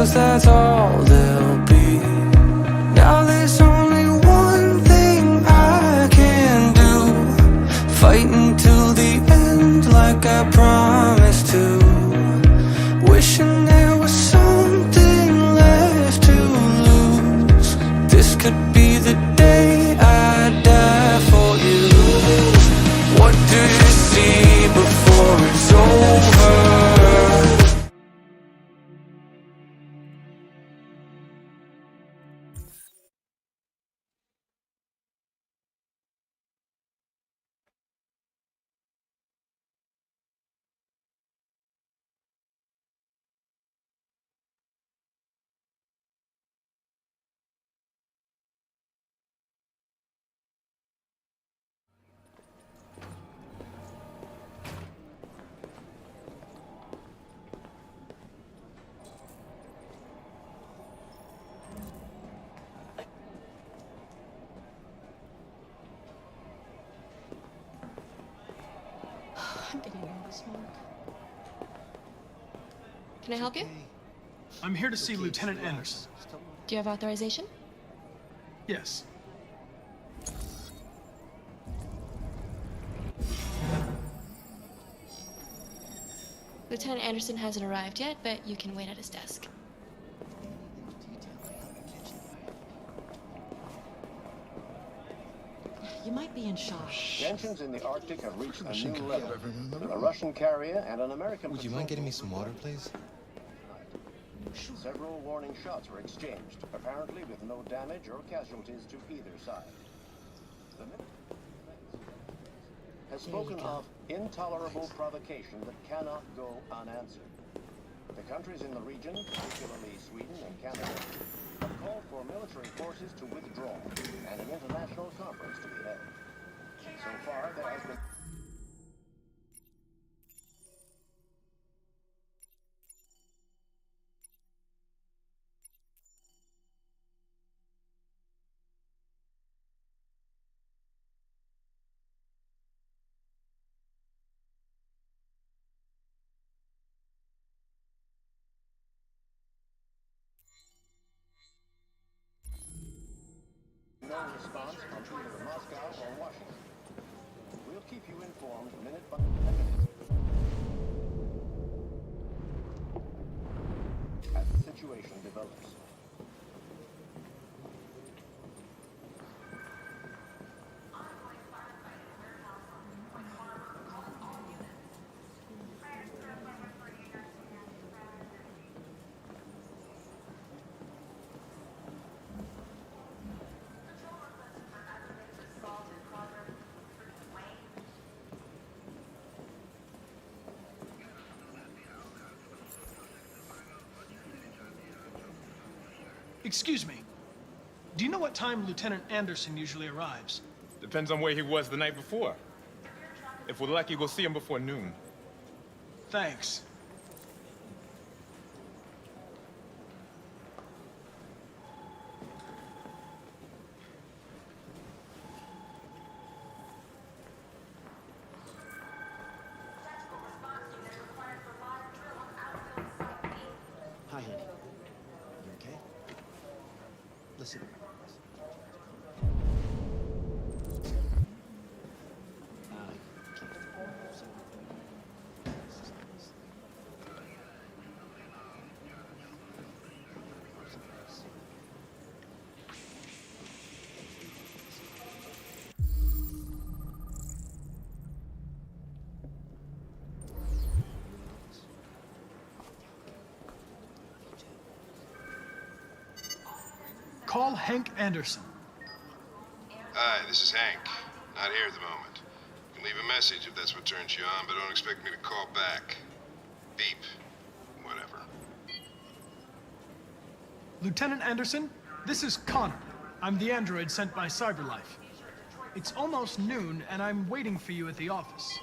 'cause that's all there'll be. Now there's only one thing I can do, fighting till the end like I promised to. Wishing there was something left to lose. This could be the day I die for you. What do you see before it's over? I'm getting nervous, Mark. Can I help you? I'm here to see Lieutenant Anderson. Do you have authorization? Yes. Lieutenant Anderson hasn't arrived yet, but you can wait at his desk. You might be in shock. Tensions in the Arctic have reached a new level. A Russian carrier and an American... Would you mind getting me some water, please? Several warning shots were exchanged, apparently with no damage or casualties to either side. The has spoken of intolerable provocation that cannot go unanswered. The countries in the region, particularly Sweden and Canada, have called for military forces to withdraw and an international conference to be held. So far, there has been... no response from either Moscow or Washington. We'll keep you informed minute by minute as the situation develops. Excuse me. Do you know what time Lieutenant Anderson usually arrives? Depends on where he was the night before. If we're lucky, we'll see him before noon. Thanks. Hi, honey. You okay? Listen. Call Hank Anderson. Hi, this is Hank. Not here at the moment. You can leave a message if that's what turns you on, but don't expect me to call back. Beep. Whatever. Lieutenant Anderson, this is Connor. I'm the android sent by CyberLife. It's almost noon, and I'm waiting for you at the office.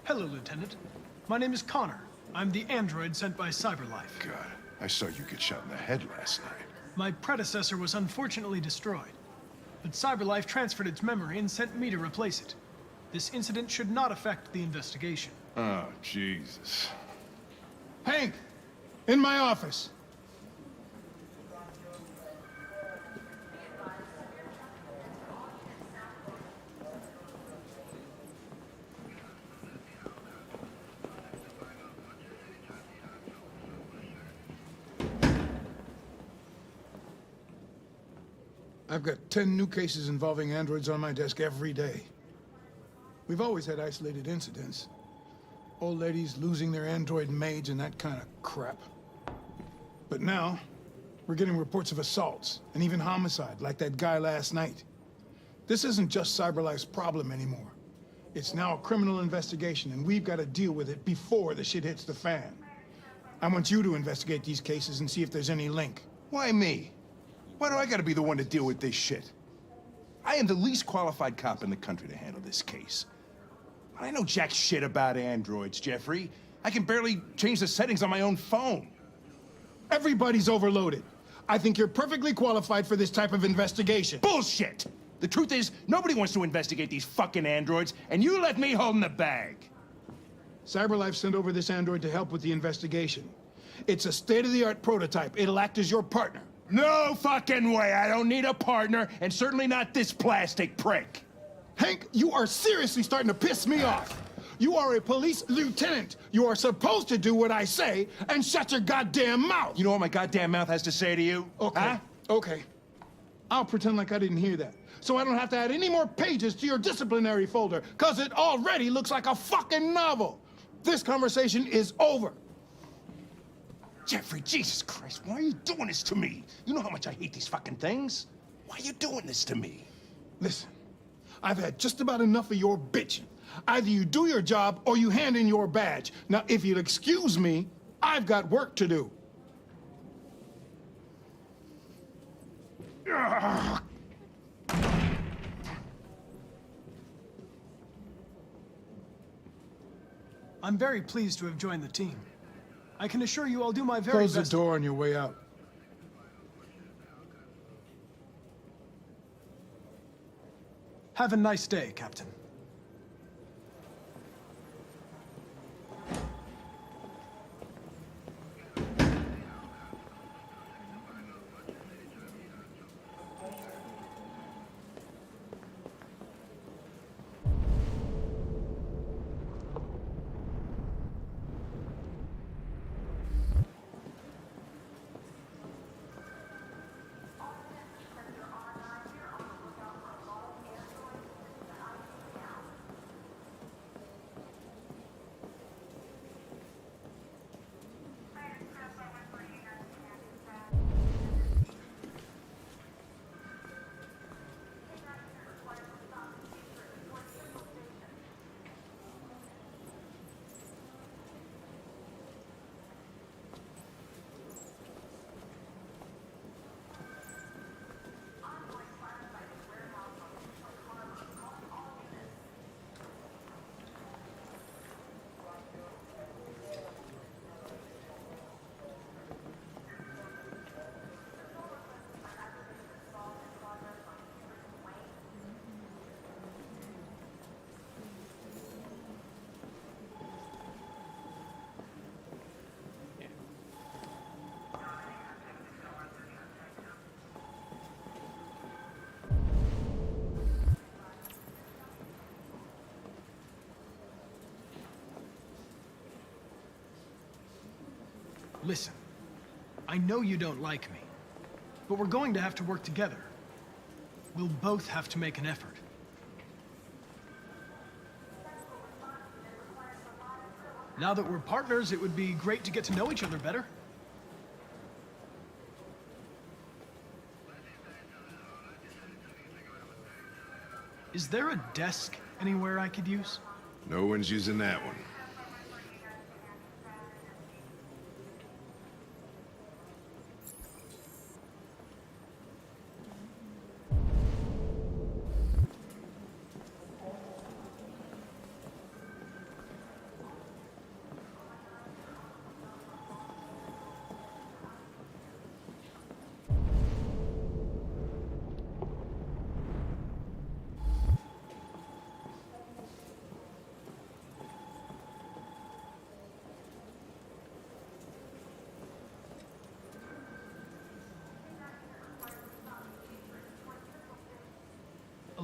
Hello, Lieutenant. My name is Connor. I'm the android sent by CyberLife. God, I saw you get shot in the head last night. My predecessor was unfortunately destroyed, but CyberLife transferred its memory and sent me to replace it. This incident should not affect the investigation. Oh, Jesus. Hank, in my office. I've got 10 new cases involving androids on my desk every day. We've always had isolated incidents. Old ladies losing their android maids and that kind of crap. But now, we're getting reports of assaults and even homicide, like that guy last night. This isn't just CyberLife's problem anymore. It's now a criminal investigation, and we've got to deal with it before the shit hits the fan. I want you to investigate these cases and see if there's any link. Why me? Why do I gotta be the one to deal with this shit? I am the least qualified cop in the country to handle this case. I know jack shit about androids, Jeffrey. I can barely change the settings on my own phone. Everybody's overloaded. I think you're perfectly qualified for this type of investigation. Bullshit! The truth is, nobody wants to investigate these fucking androids, and you let me hold the bag. CyberLife sent over this android to help with the investigation. It's a state-of-the-art prototype. It'll act as your partner. No fucking way! I don't need a partner, and certainly not this plastic prick. Hank, you are seriously starting to piss me off. You are a police lieutenant. You are supposed to do what I say and shut your goddamn mouth. You know what my goddamn mouth has to say to you? Okay, Huh? okay. I'll pretend like I didn't hear that, so I don't have to add any more pages to your disciplinary folder, because it already looks like a fucking novel. This conversation is over. Jeffrey, Jesus Christ, why are you doing this to me? You know how much I hate these fucking things. Why are you doing this to me? Listen, I've had just about enough of your bitching. Either you do your job or you hand in your badge. Now, if you'll excuse me, I've got work to do. I'm very pleased to have joined the team. I can assure you I'll do my very Close the best. door on your way out. Have a nice day, Captain. Listen, I know you don't like me, but we're going to have to work together. We'll both have to make an effort. Now that we're partners, it would be great to get to know each other better. Is there a desk anywhere I could use? No one's using that one.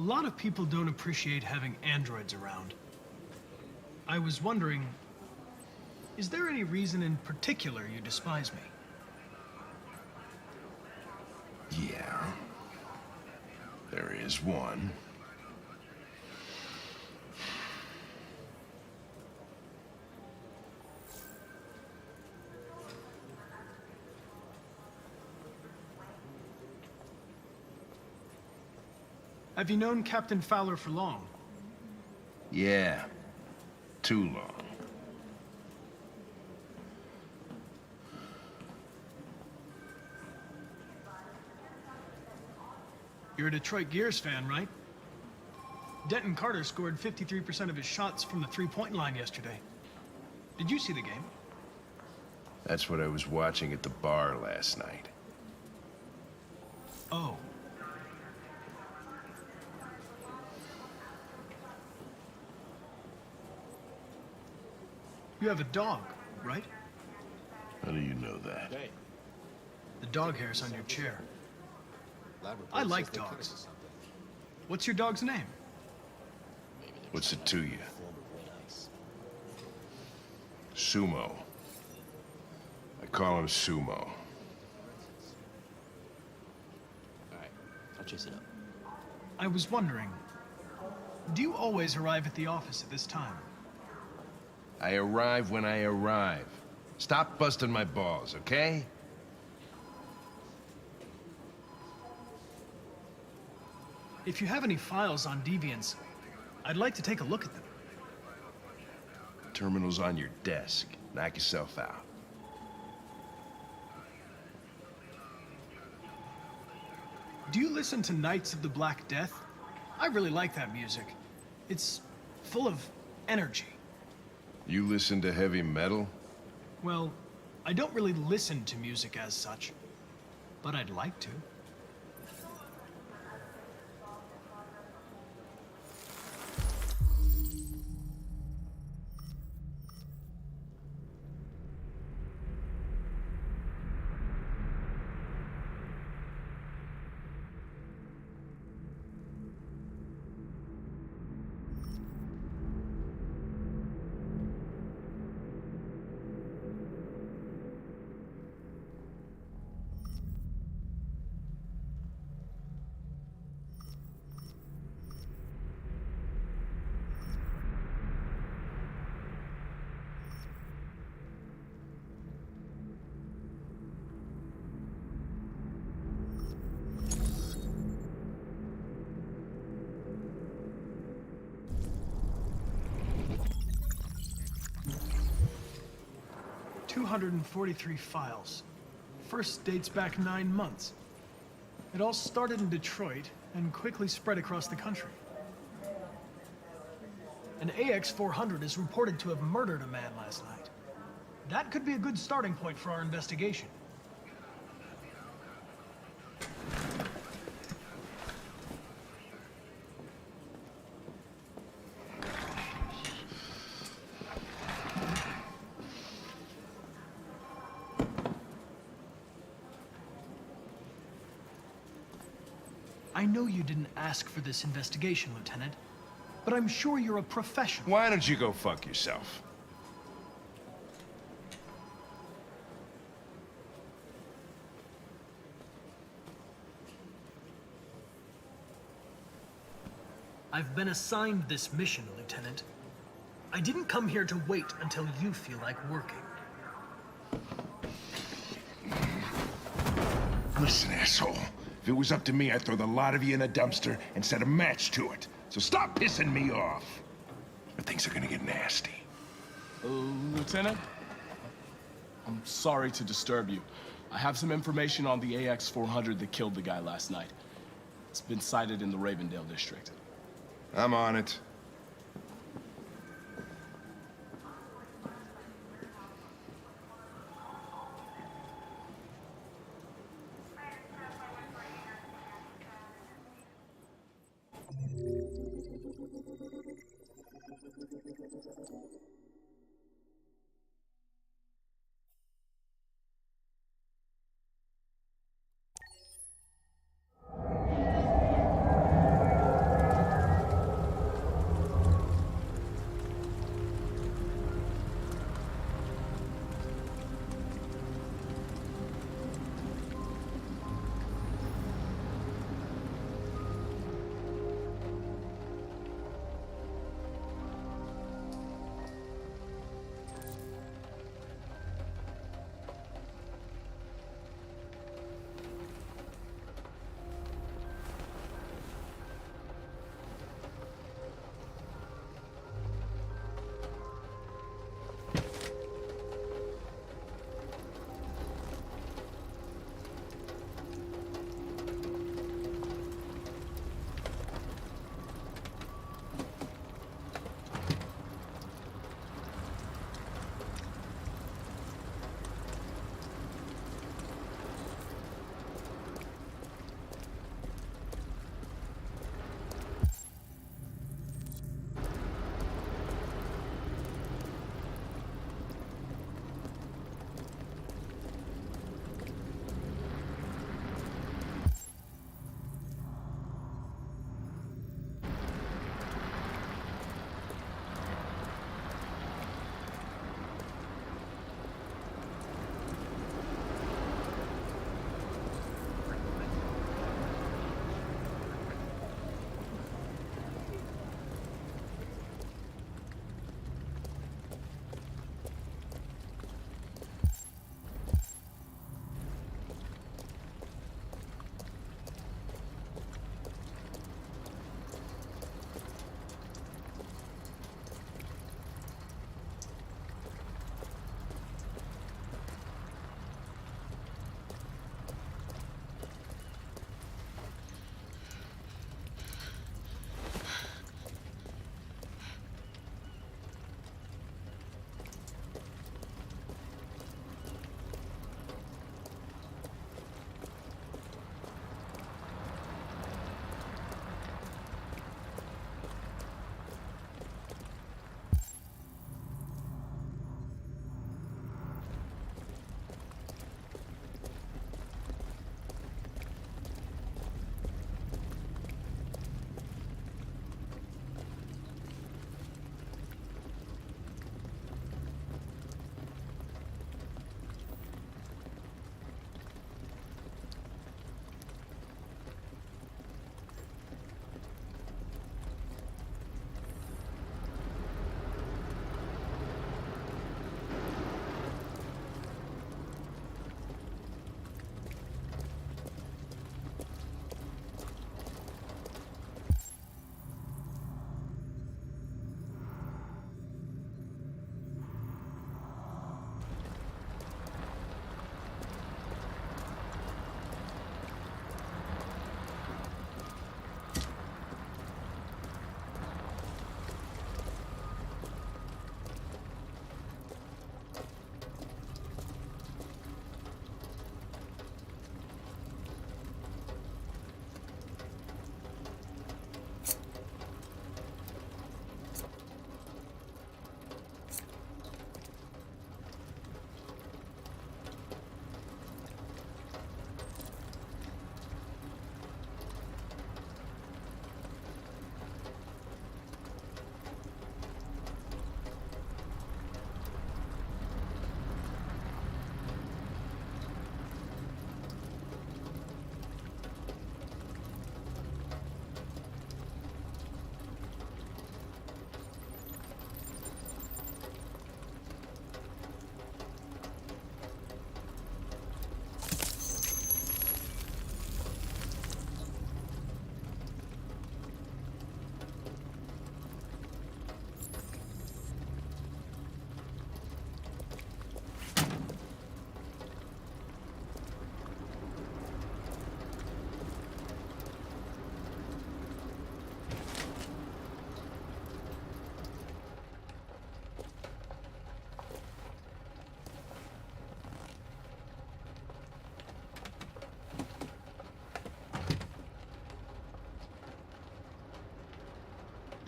lot of people don't appreciate having androids around. I was wondering, is there any reason in particular you despise me? Yeah. There is one. Have you known Captain Fowler for long? Yeah. Too long. You're a Detroit Gears fan, right? Denton Carter scored 53% of his shots from the three-point line yesterday. Did you see the game? That's what I was watching at the bar last night. Oh. You have a dog, right? How do you know that? Hey, The dog hair's on your chair. lab report I like says they covered dogs. something. What's your dog's name? Maybe they're What's it to you? form of red ice. Sumo. I call him Sumo. All right, I'll chase it up. I was wondering, do you always arrive at the office at this time? I arrive when I arrive. Stop busting my balls, okay? If you have any files on Deviants, I'd like to take a look at them. Terminal's on your desk. Knock yourself out. Do you listen to Knights of the Black Death? I really like that music. It's full of energy. You listen to heavy metal? Well, I don't really listen to music as such, but I'd like to. "243 files. First dates back 9 months. It all started in Detroit and quickly spread across the country. An AX-400 is reported to have murdered a man last night. That could be a good starting point for our investigation. I know you didn't ask for this investigation, Lieutenant, but I'm sure you're a professional. Why don't you go fuck yourself? I've been assigned this mission, Lieutenant. I didn't come here to wait until you feel like working. Listen, asshole. If it was up to me, I'd throw the lot of you in a dumpster and set a match to it. So stop pissing me off. Or things are gonna get nasty. Lieutenant? I'm sorry to disturb you. I have some information on the AX-400 that killed the guy last night. It's been sighted in the Ravendale district. I'm on it.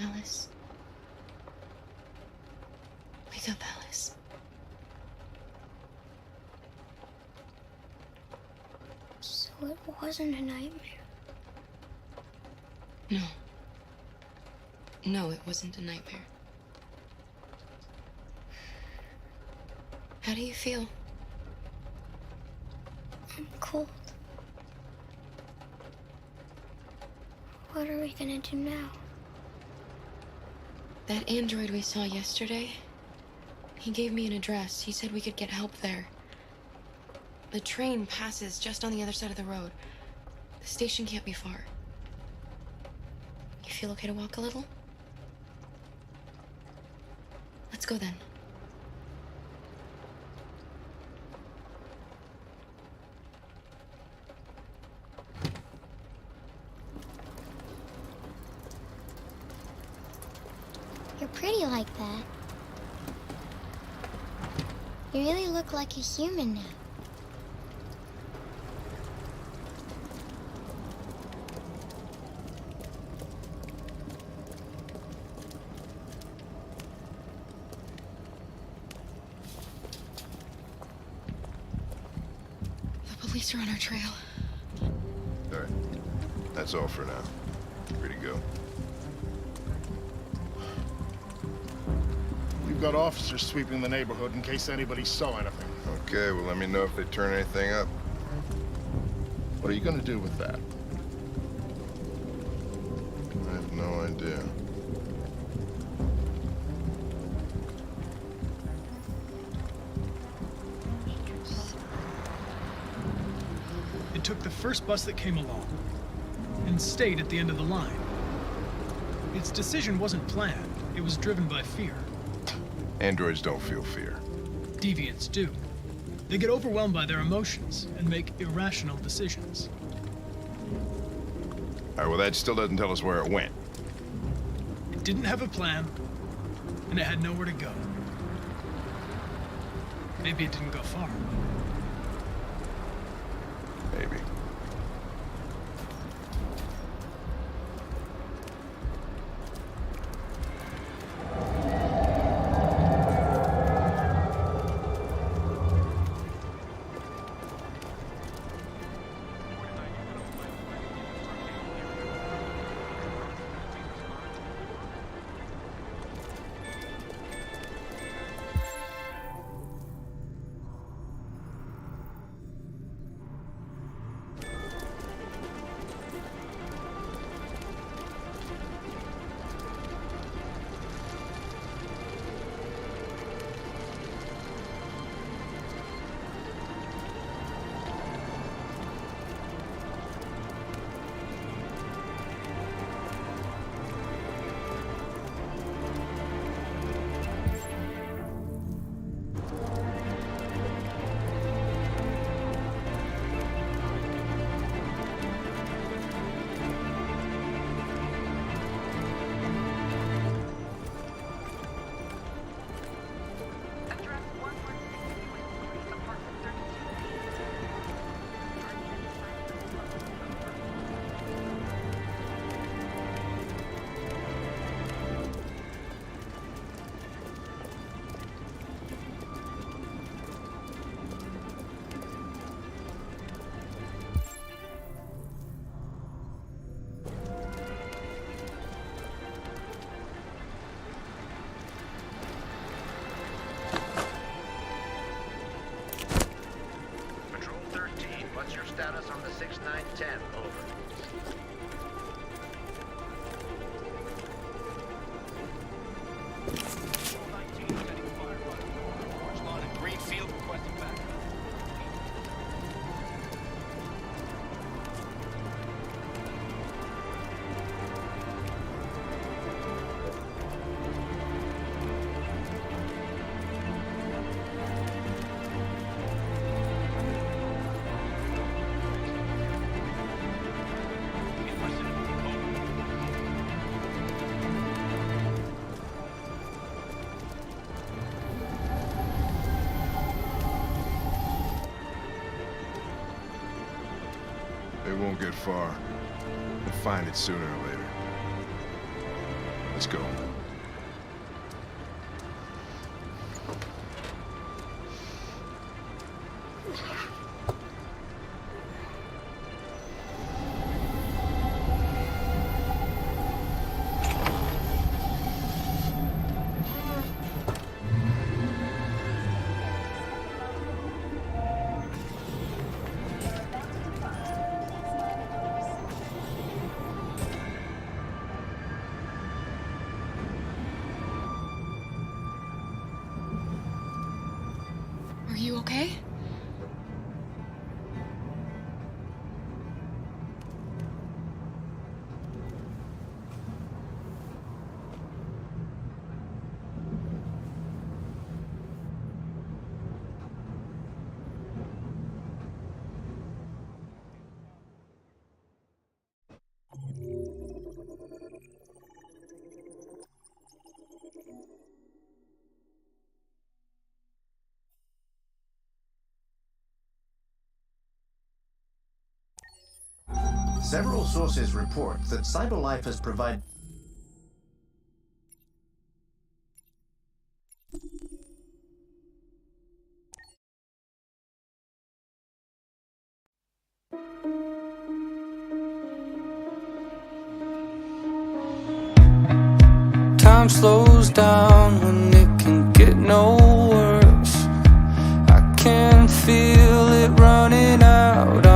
Alice. Wake up, Alice. So it wasn't a nightmare. No. No, it wasn't a nightmare. How do you feel? I'm cold. What are we gonna do now? That android we saw yesterday, he gave me an address. He said we could get help there. The train passes just on the other side of the road. The station can't be far. You feel okay to walk a little? Let's go then. You're pretty like that. You really look like a human now. The police are on our trail. All right. That's all for now. Free to go. We've got officers sweeping the neighborhood in case anybody saw anything. Okay, well, let me know if they turn anything up. What are you gonna do with that? I have no idea. It took the first bus that came along and stayed at the end of the line. Its decision wasn't planned. It was driven by fear. Androids don't feel fear. Deviants do. They get overwhelmed by their emotions and make irrational decisions. All right, well, that still doesn't tell us where it went. It didn't have a plan, and it had nowhere to go. Maybe it didn't go far. Maybe. status on the 6910, over. Greenfield requesting back. They won't get far. They'll find it sooner or later. Let's go. Are you okay? Several sources report that CyberLife has provided... Time slows down.